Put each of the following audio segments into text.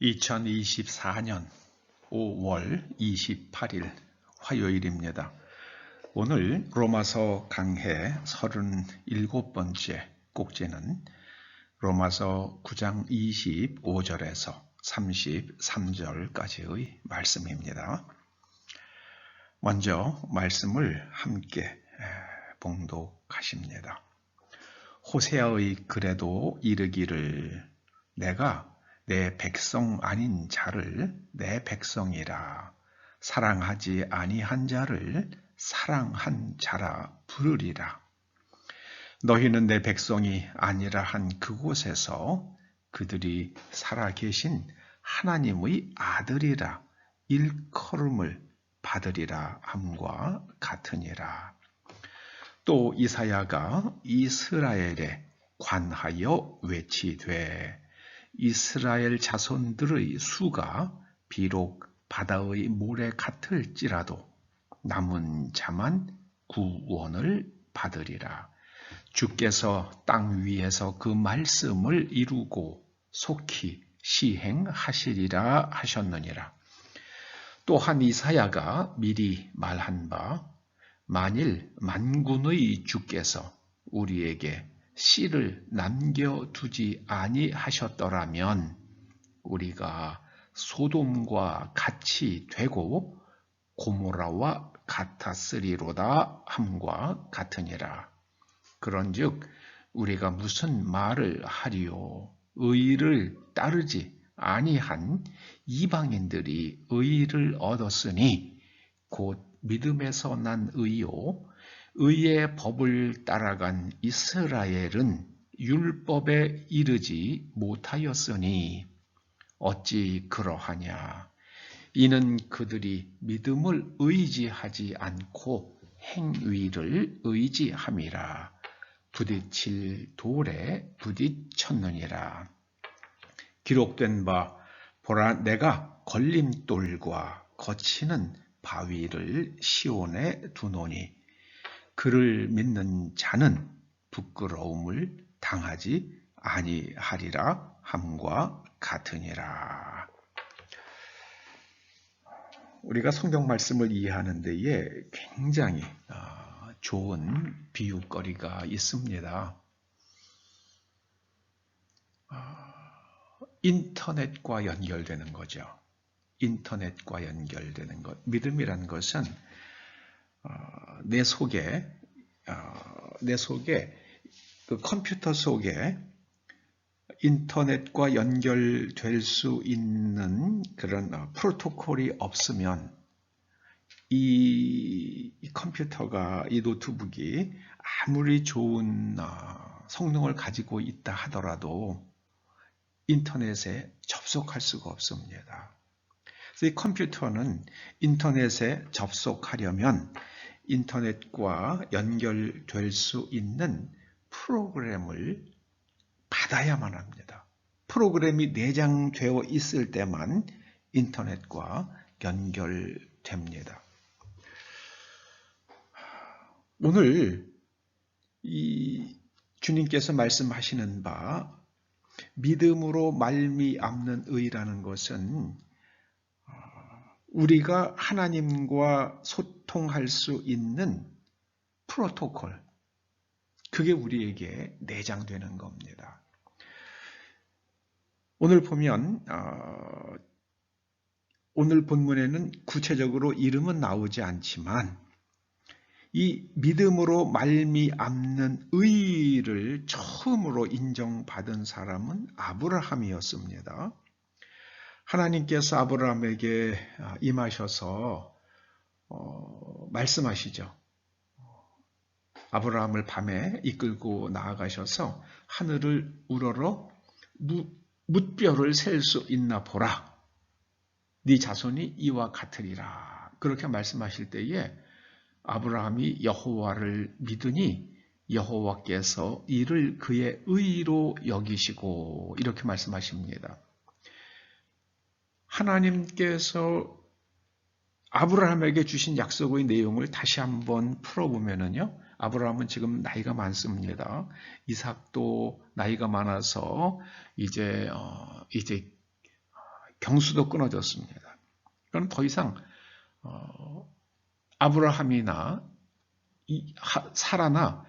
2024년 5월 28일 화요일입니다. 오늘 로마서 강해 37번째 꼭지는 로마서 9장 25절에서 33절까지의 말씀입니다. 먼저 말씀을 함께 봉독하십니다. 호세아의 글에도 이르기를 내가 내 백성 아닌 자를 내 백성이라 사랑하지 아니한 자를 사랑한 자라 부르리라. 너희는 내 백성이 아니라 한 그곳에서 그들이 살아계신 하나님의 아들이라 일컬음을 받으리라 함과 같으니라. 또 이사야가 이스라엘에 관하여 외치되 이스라엘 자손들의 수가 비록 바다의 모래 같을지라도 남은 자만 구원을 받으리라. 주께서 땅 위에서 그 말씀을 이루고 속히 시행하시리라 하셨느니라. 또한 이사야가 미리 말한 바 만일 만군의 주께서 우리에게 씨를 남겨두지 아니하셨더라면 우리가 소돔과 같이 되고 고모라와 같았으리로다 함과 같으니라. 그런즉 우리가 무슨 말을 하리요? 의를 따르지 아니한 이방인들이 의를 얻었으니 곧 믿음에서 난 의요 의의 법을 따라간 이스라엘은 율법에 이르지 못하였으니 어찌 그러하냐? 이는 그들이 믿음을 의지하지 않고 행위를 의지함이라. 부딪힐 돌에 부딪혔느니라. 기록된 바 보라 내가 걸림돌과 거치는 바위를 시온에 두노니 그를 믿는 자는 부끄러움을 당하지 아니하리라 함과 같으니라. 우리가 성경 말씀을 이해하는 데에 굉장히 좋은 비유거리가 있습니다. 인터넷과 연결되는 거죠. 인터넷과 연결되는 것. 믿음이란 것은 내 속에 그 컴퓨터 속에 인터넷과 연결될 수 있는 그런 프로토콜이 없으면 이 컴퓨터가 이 노트북이 아무리 좋은 성능을 가지고 있다 하더라도 인터넷에 접속할 수가 없습니다. 그래서 이 컴퓨터는 인터넷에 접속하려면 인터넷과 연결될 수 있는 프로그램을 받아야만 합니다. 프로그램이 내장되어 있을 때만 인터넷과 연결됩니다. 오늘 이 주님께서 말씀하시는 바 믿음으로 말미암는 의라는 것은 우리가 하나님과 소통할 수 있는 프로토콜, 그게 우리에게 내장되는 겁니다. 오늘 보면 오늘 본문에는 구체적으로 이름은 나오지 않지만 이 믿음으로 말미암는 의를 처음으로 인정받은 사람은 아브라함이었습니다. 하나님께서 아브라함에게 임하셔서 말씀하시죠. 아브라함을 밤에 이끌고 나아가셔서 하늘을 우러러 뭇별을 셀 수 있나 보라. 네 자손이 이와 같으리라. 그렇게 말씀하실 때에 아브라함이 여호와를 믿으니 여호와께서 이를 그의 의로 여기시고 이렇게 말씀하십니다. 하나님께서 아브라함에게 주신 약속의 내용을 다시 한번 풀어보면요. 아브라함은 지금 나이가 많습니다. 이삭도 나이가 많아서 이제 경수도 끊어졌습니다. 그럼 더 이상 아브라함이나 사라나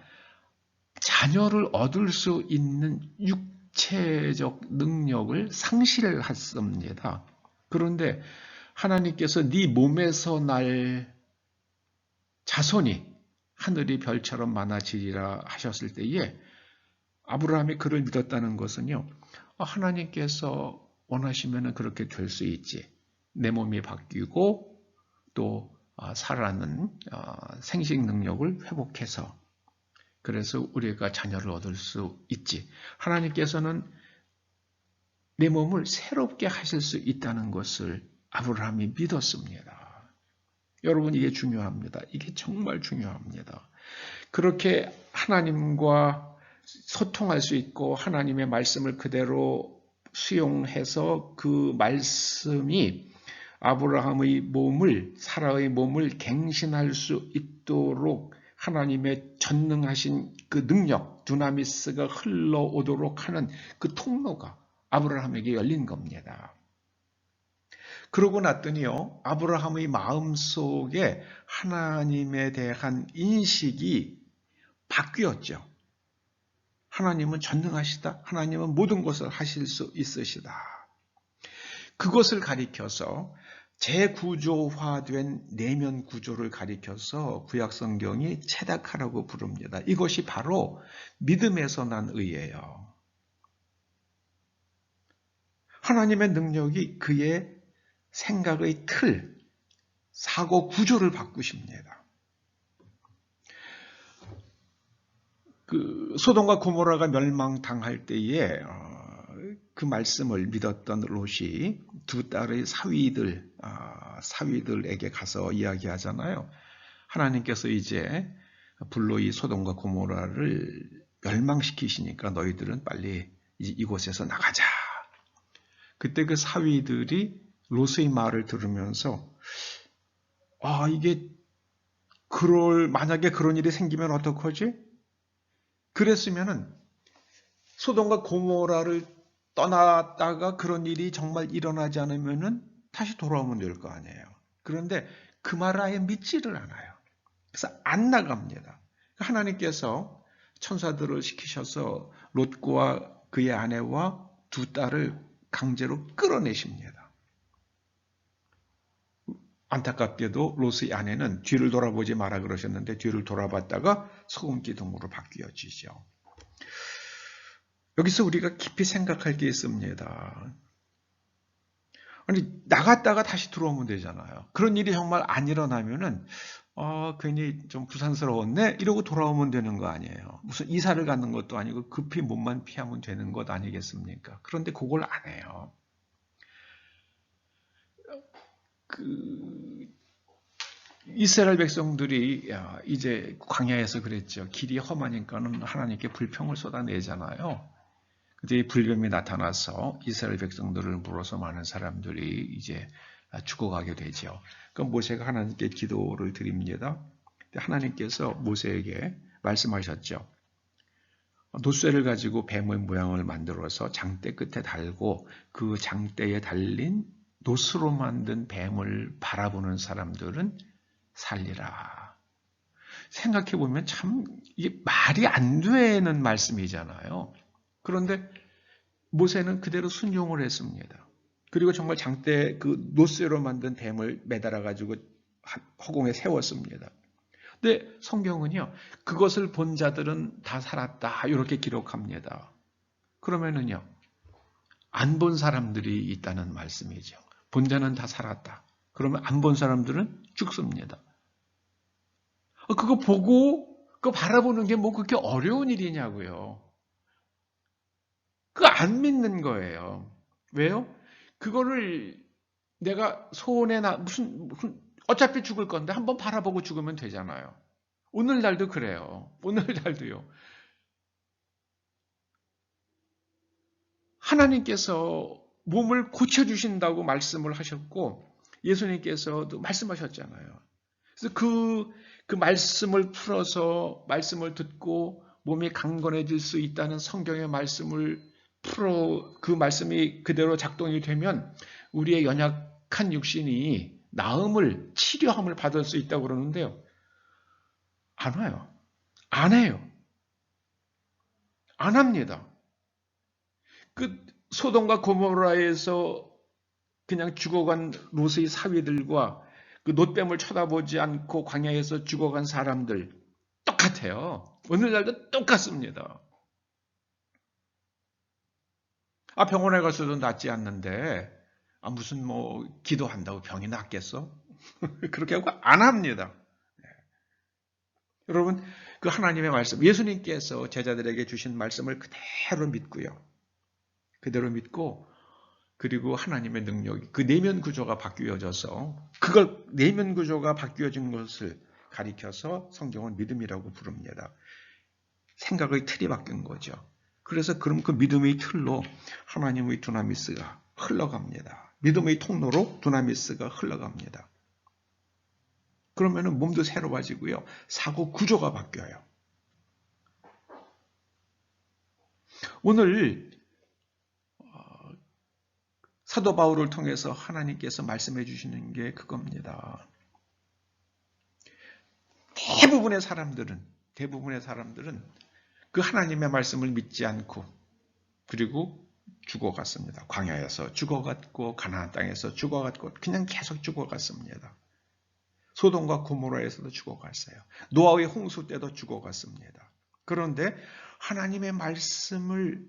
자녀를 얻을 수 있는 육체적 능력을 상실했습니다. 그런데 하나님께서 네 몸에서 날 자손이 하늘이 별처럼 많아지리라 하셨을 때에 아브라함이 그를 믿었다는 것은요, 하나님께서 원하시면 그렇게 될 수 있지. 내 몸이 바뀌고 또 살아나는 생식 능력을 회복해서 그래서 우리가 자녀를 얻을 수 있지. 하나님께서는 내 몸을 새롭게 하실 수 있다는 것을 아브라함이 믿었습니다. 여러분, 이게 중요합니다. 이게 정말 중요합니다. 그렇게 하나님과 소통할 수 있고 하나님의 말씀을 그대로 수용해서 그 말씀이 아브라함의 몸을, 사라의 몸을 갱신할 수 있도록 하나님의 전능하신 그 능력, 두나미스가 흘러오도록 하는 그 통로가 아브라함에게 열린 겁니다. 그러고 났더니요, 아브라함의 마음속에 하나님에 대한 인식이 바뀌었죠. 하나님은 전능하시다. 하나님은 모든 것을 하실 수 있으시다. 그것을 가리켜서 재구조화된 내면 구조를 가리켜서 구약성경이 체다카라고 부릅니다. 이것이 바로 믿음에서 난 의예요. 하나님의 능력이 그의 생각의 틀, 사고 구조를 바꾸십니다. 그 소돔과 고모라가 멸망당할 때에 그 말씀을 믿었던 롯이 두 딸의 사위들에게 가서 이야기하잖아요. 하나님께서 이제 불로 이 소돔과 고모라를 멸망시키시니까 너희들은 빨리 이곳에서 나가자. 그때 그 사위들이 롯의 말을 들으면서 이게 만약에 그런 일이 생기면 어떡하지? 그랬으면은 소돔과 고모라를 떠났다가 그런 일이 정말 일어나지 않으면은 다시 돌아오면 될 거 아니에요. 그런데 그 말을 아예 믿지를 않아요. 그래서 안 나갑니다. 하나님께서 천사들을 시키셔서 롯과 그의 아내와 두 딸을 강제로 끌어내십니다. 안타깝게도 롯의 아내는 뒤를 돌아보지 마라 그러셨는데 뒤를 돌아봤다가 소금 기둥으로 바뀌어지죠. 여기서 우리가 깊이 생각할 게 있습니다. 아니, 나갔다가 다시 들어오면 되잖아요. 그런 일이 정말 안 일어나면은 괜히 좀 부산스러웠네 이러고 돌아오면 되는 거 아니에요. 무슨 이사를 가는 것도 아니고 급히 몸만 피하면 되는 것 아니겠습니까? 그런데 그걸 안 해요. 이스라엘 백성들이 이제 광야에서 그랬죠. 길이 험하니까는 하나님께 불평을 쏟아내잖아요. 그때 불뱀이 나타나서 이스라엘 백성들을 물어서 많은 사람들이 이제 죽어가게 되죠. 그럼 모세가 하나님께 기도를 드립니다. 하나님께서 모세에게 말씀하셨죠. 놋쇠를 가지고 뱀의 모양을 만들어서 장대 끝에 달고 그 장대에 달린 놋으로 만든 뱀을 바라보는 사람들은 살리라. 생각해보면 참 이게 말이 안 되는 말씀이잖아요. 그런데 모세는 그대로 순종을 했습니다. 그리고 정말 장대 그 놋쇠로 만든 뱀을 매달아 가지고 허공에 세웠습니다. 근데 성경은요, 그것을 본 자들은 다 살았다 이렇게 기록합니다. 그러면은요, 안 본 사람들이 있다는 말씀이죠. 본 자는 다 살았다. 그러면 안 본 사람들은 죽습니다. 그거 보고 그거 바라보는 게 뭐 그렇게 어려운 일이냐고요. 그거 안 믿는 거예요. 왜요? 그거를 내가 소원에 무슨 어차피 죽을 건데 한번 바라보고 죽으면 되잖아요. 오늘날도 그래요. 오늘날도요. 하나님께서 몸을 고쳐주신다고 말씀을 하셨고 예수님께서도 말씀하셨잖아요. 그래서 그 말씀을 풀어서 말씀을 듣고 몸이 강건해질 수 있다는 성경의 말씀을 그 말씀이 그대로 작동이 되면 우리의 연약한 육신이 나음을, 치료함을 받을 수 있다고 그러는데요. 안 와요. 안 해요. 안 합니다. 그 소돔과 고모라에서 그냥 죽어간 롯의 사위들과 그 놋뱀을 쳐다보지 않고 광야에서 죽어간 사람들 똑같아요. 오늘날도 똑같습니다. 병원에 가서도 낫지 않는데 무슨 뭐 기도한다고 병이 낫겠어? 그렇게 하고 안 합니다. 여러분, 그 하나님의 말씀, 예수님께서 제자들에게 주신 말씀을 그대로 믿고요. 그대로 믿고, 그리고 하나님의 능력이 그 내면 구조가 바뀌어져서 그걸 내면 구조가 바뀌어진 것을 가리켜서 성경은 믿음이라고 부릅니다. 생각의 틀이 바뀐 거죠. 그래서 그럼 그 믿음의 틀로 하나님의 두나미스가 흘러갑니다. 믿음의 통로로 두나미스가 흘러갑니다. 그러면은 몸도 새로워지고요. 사고 구조가 바뀌어요. 오늘 사도 바울을 통해서 하나님께서 말씀해 주시는 게 그겁니다. 대부분의 사람들은 그 하나님의 말씀을 믿지 않고 그리고 죽어갔습니다. 광야에서 죽어갔고 가나안 땅에서 죽어갔고 그냥 계속 죽어갔습니다. 소돔과 고모라에서도 죽어갔어요. 노아의 홍수 때도 죽어갔습니다. 그런데 하나님의 말씀을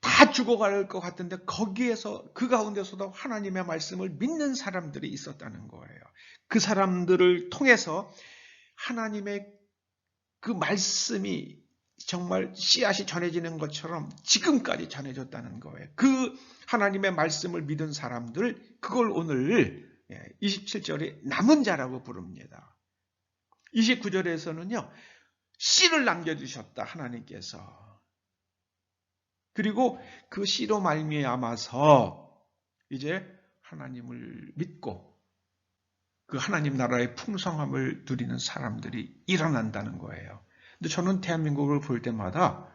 다 죽어갈 것 같은데 거기에서 그 가운데서도 하나님의 말씀을 믿는 사람들이 있었다는 거예요. 그 사람들을 통해서 하나님의 그 말씀이 정말 씨앗이 전해지는 것처럼 지금까지 전해졌다는 거예요. 그 하나님의 말씀을 믿은 사람들, 그걸 오늘 27절에 남은 자라고 부릅니다. 29절에서는요, 씨를 남겨주셨다, 하나님께서. 그리고 그 씨로 말미암아서 이제 하나님을 믿고 그 하나님 나라의 풍성함을 누리는 사람들이 일어난다는 거예요. 근데 저는 대한민국을 볼 때마다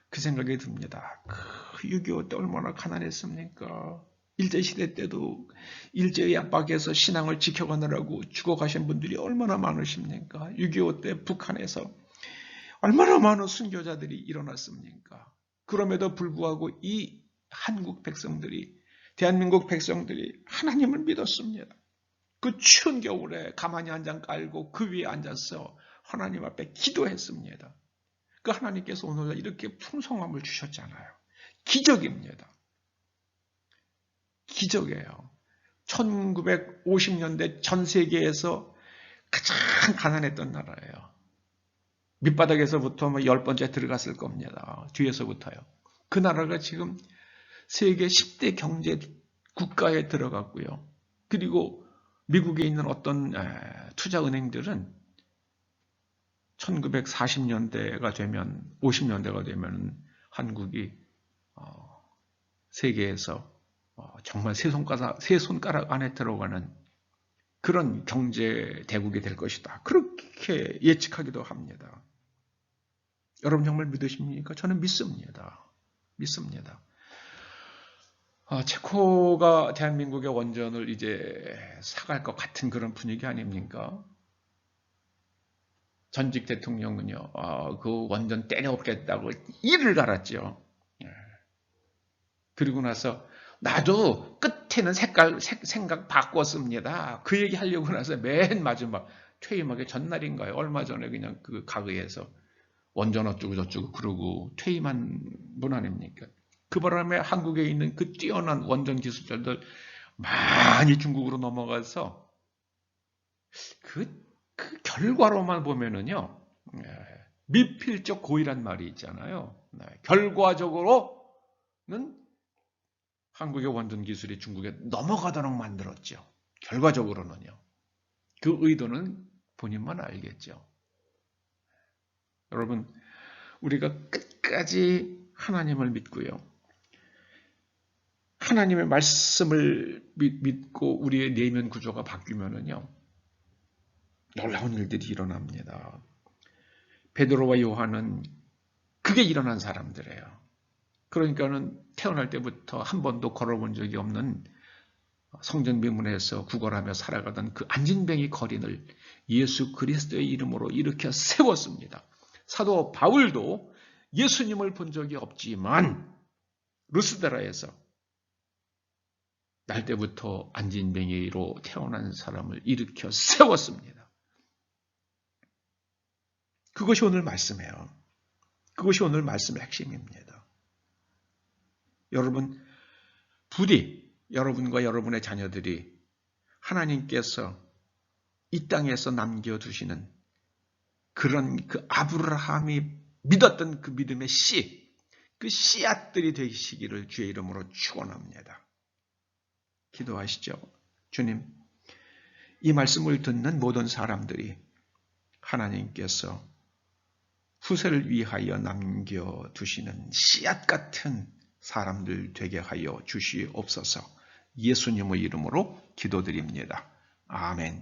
그 생각이 듭니다. 6.25 때 얼마나 가난했습니까? 일제시대 때도 일제의 압박에서 신앙을 지켜가느라고 죽어가신 분들이 얼마나 많으십니까? 6.25 때 북한에서 얼마나 많은 순교자들이 일어났습니까? 그럼에도 불구하고 이 한국 백성들이, 대한민국 백성들이 하나님을 믿었습니다. 그 추운 겨울에 가만히 한 장 깔고 그 위에 앉아서 하나님 앞에 기도했습니다. 그 하나님께서 오늘 이렇게 풍성함을 주셨잖아요. 기적입니다. 기적이에요. 1950년대 전 세계에서 가장 가난했던 나라예요. 밑바닥에서부터 10번째 들어갔을 겁니다. 뒤에서부터요. 그 나라가 지금 세계 10대 경제 국가에 들어갔고요. 그리고 미국에 있는 어떤 투자은행들은 1940년대가 되면, 50년대가 되면 한국이 세계에서 정말 세 손가락 안에 들어가는 그런 경제 대국이 될 것이다. 그렇게 예측하기도 합니다. 여러분 정말 믿으십니까? 저는 믿습니다. 믿습니다. 체코가 대한민국의 원전을 이제 사갈 것 같은 그런 분위기 아닙니까? 전직 대통령은요, 그 원전 때려엎겠다고 이를 갈았죠. 그리고 나서 나도 끝에는 생각 바꿨습니다. 그 얘기 하려고 나서 맨 마지막 퇴임하기 전날인가요? 얼마 전에 그냥 그 가의에서 원전 어쩌고 저쩌고 그러고 퇴임한 분 아닙니까? 그 바람에 한국에 있는 그 뛰어난 원전 기술자들 많이 중국으로 넘어가서 그 결과로만 보면은요, 미필적 고의란 말이 있잖아요. 결과적으로는 한국의 원전 기술이 중국에 넘어가도록 만들었죠. 결과적으로는요. 그 의도는 본인만 알겠죠. 여러분, 우리가 끝까지 하나님을 믿고요. 하나님의 말씀을 믿고 우리의 내면 구조가 바뀌면은요, 놀라운 일들이 일어납니다. 베드로와 요한은 그게 일어난 사람들이에요. 그러니까는 태어날 때부터 한 번도 걸어본 적이 없는 성전 비문에서 구걸하며 살아가던 그 안진뱅이 거린을 예수 그리스도의 이름으로 일으켜 세웠습니다. 사도 바울도 예수님을 본 적이 없지만 루스드라에서 날 때부터 안진뱅이로 태어난 사람을 일으켜 세웠습니다. 그것이 오늘 말씀이에요. 그것이 오늘 말씀의 핵심입니다. 여러분, 부디 여러분과 여러분의 자녀들이 하나님께서 이 땅에서 남겨두시는 그런 그 아브라함이 믿었던 그 믿음의 씨, 그 씨앗들이 되시기를 주의 이름으로 축원합니다. 기도하시죠. 주님, 이 말씀을 듣는 모든 사람들이 하나님께서 후세를 위하여 남겨두시는 씨앗 같은 사람들 되게 하여 주시옵소서. 예수님의 이름으로 기도드립니다. 아멘.